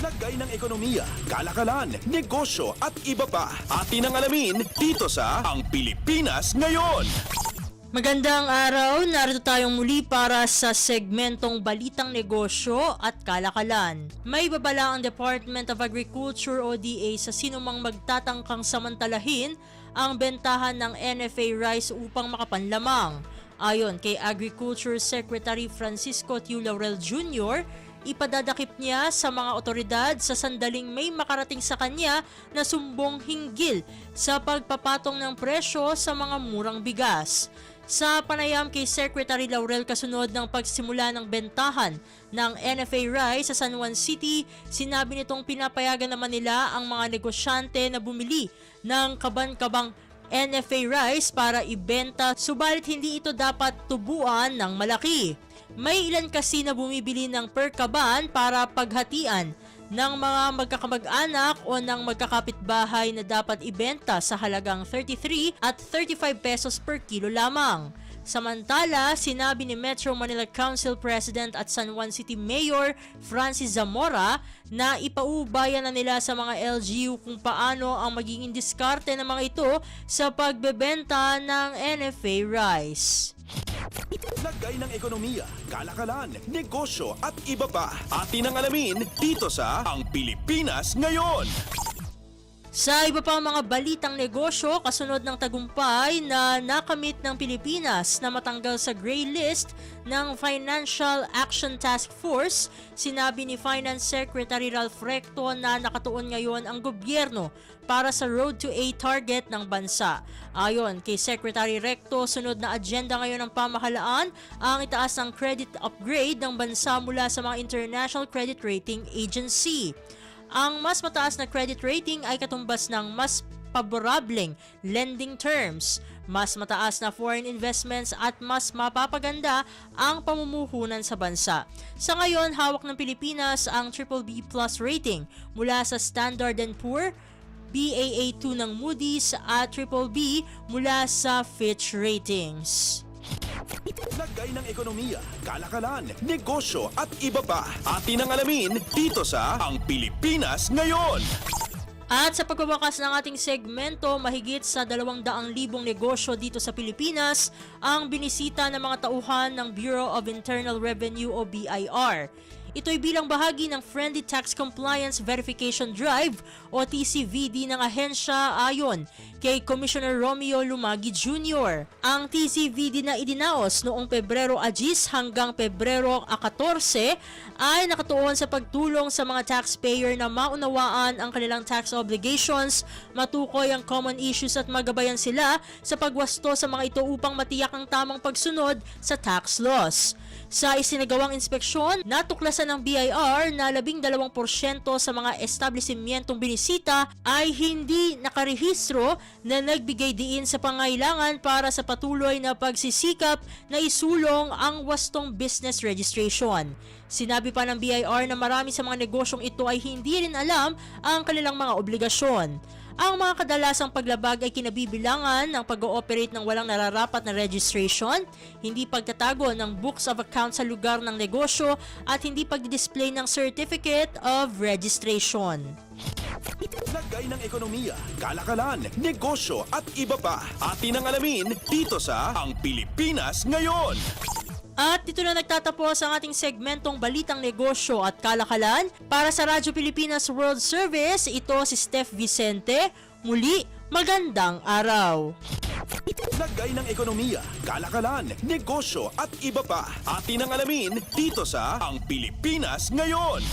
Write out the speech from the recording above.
Lagay ng ekonomiya, kalakalan, negosyo at iba pa. Atin ang alamin dito sa Ang Pilipinas Ngayon. Magandang araw, narito tayong muli para sa segmentong Balitang Negosyo at Kalakalan. May babala ang Department of Agriculture o DA sa sinumang magtatangkang samantalahin ang bentahan ng NFA rice upang makapanlamang. Ayon kay Agriculture Secretary Francisco Tiu Laurel Jr., ipadadakip niya sa mga otoridad sa sandaling may makarating sa kanya na sumbong hinggil sa pagpapatong ng presyo sa mga murang bigas. Sa panayam kay Secretary Laurel kasunod ng pagsimula ng bentahan ng NFA rice sa San Juan City, sinabi nitong pinapayagan naman nila ang mga negosyante na bumili ng kaban-kabang NFA rice para ibenta, subalit hindi ito dapat tubuan ng malaki. May ilan kasi na bumibili ng per kaban para paghatian ng mga magkakamag-anak o ng magkakapitbahay na dapat ibenta sa halagang 33 at 35 pesos per kilo lamang. Samantala, sinabi ni Metro Manila Council President at San Juan City Mayor Francis Zamora na ipaubayan na nila sa mga LGU kung paano ang magiging diskarte ng mga ito sa pagbebenta ng NFA rice. Lagay ng ekonomiya, kalakalan, negosyo at iba pa. Atin ang alamin dito sa Ang Pilipinas Ngayon. Sa iba pang mga balitang negosyo, kasunod ng tagumpay na nakamit ng Pilipinas na matanggal sa gray list ng Financial Action Task Force, sinabi ni Finance Secretary Ralph Recto na nakatuon ngayon ang gobyerno para sa Road to A target ng bansa. Ayon kay Secretary Recto, sunod na agenda ngayon ng pamahalaan ang itaas ng credit upgrade ng bansa mula sa mga International Credit Rating Agency. Ang mas mataas na credit rating ay katumbas ng mas paborableng lending terms, mas mataas na foreign investments at mas mapapaganda ang pamumuhunan sa bansa. Sa ngayon, hawak ng Pilipinas ang BBB+ rating mula sa Standard & Poor, Baa2 ng Moody's at BBB mula sa Fitch Ratings. Lagay ng ekonomiya, kalakalan, negosyo at iba pa. Atin ang alamin dito sa Ang Pilipinas Ngayon. At sa pagbabakas ng ating segmento, mahigit sa 200,000 negosyo dito sa Pilipinas ang binisita ng mga tauhan ng Bureau of Internal Revenue o BIR. Ito'y bilang bahagi ng Friendly Tax Compliance Verification Drive o TCVD ng ahensya ayon kay Commissioner Romeo Lumagi Jr. Ang TCVD na idinaos noong Pebrero 10 hanggang Pebrero 14 ay nakatuon sa pagtulong sa mga taxpayer na maunawaan ang kanilang tax obligations, matukoy ang common issues at magabayan sila sa pagwasto sa mga ito upang matiyak ang tamang pagsunod sa tax laws. Sa isinagawang inspeksyon, natuklasan ng BIR na 12% sa mga establishmentong binisita ay hindi nakarehistro na nagbigay diin sa pangailangan para sa patuloy na pagsisikap na isulong ang wastong business registration. Sinabi pa ng BIR na marami sa mga negosyong ito ay hindi rin alam ang kanilang mga obligasyon. Ang mga kadalasang paglabag ay kinabibilangan ng pag-ooperate ng walang nararapat na registration, hindi pagtatago ng books of account sa lugar ng negosyo at hindi pagdi-display ng certificate of registration. Lagay ng ekonomiya, kalakalan, negosyo at iba pa. Atin ang alamin dito sa Ang Pilipinas Ngayon. At dito na nagtatapos ang ating segmentong Balitang Negosyo at Kalakalan. Para sa Radyo Pilipinas World Service, ito si Steph Vicente. Muli, magandang araw! Lagay ng ekonomiya, kalakalan, negosyo at iba pa. Atin ang alamin dito sa Ang Pilipinas Ngayon.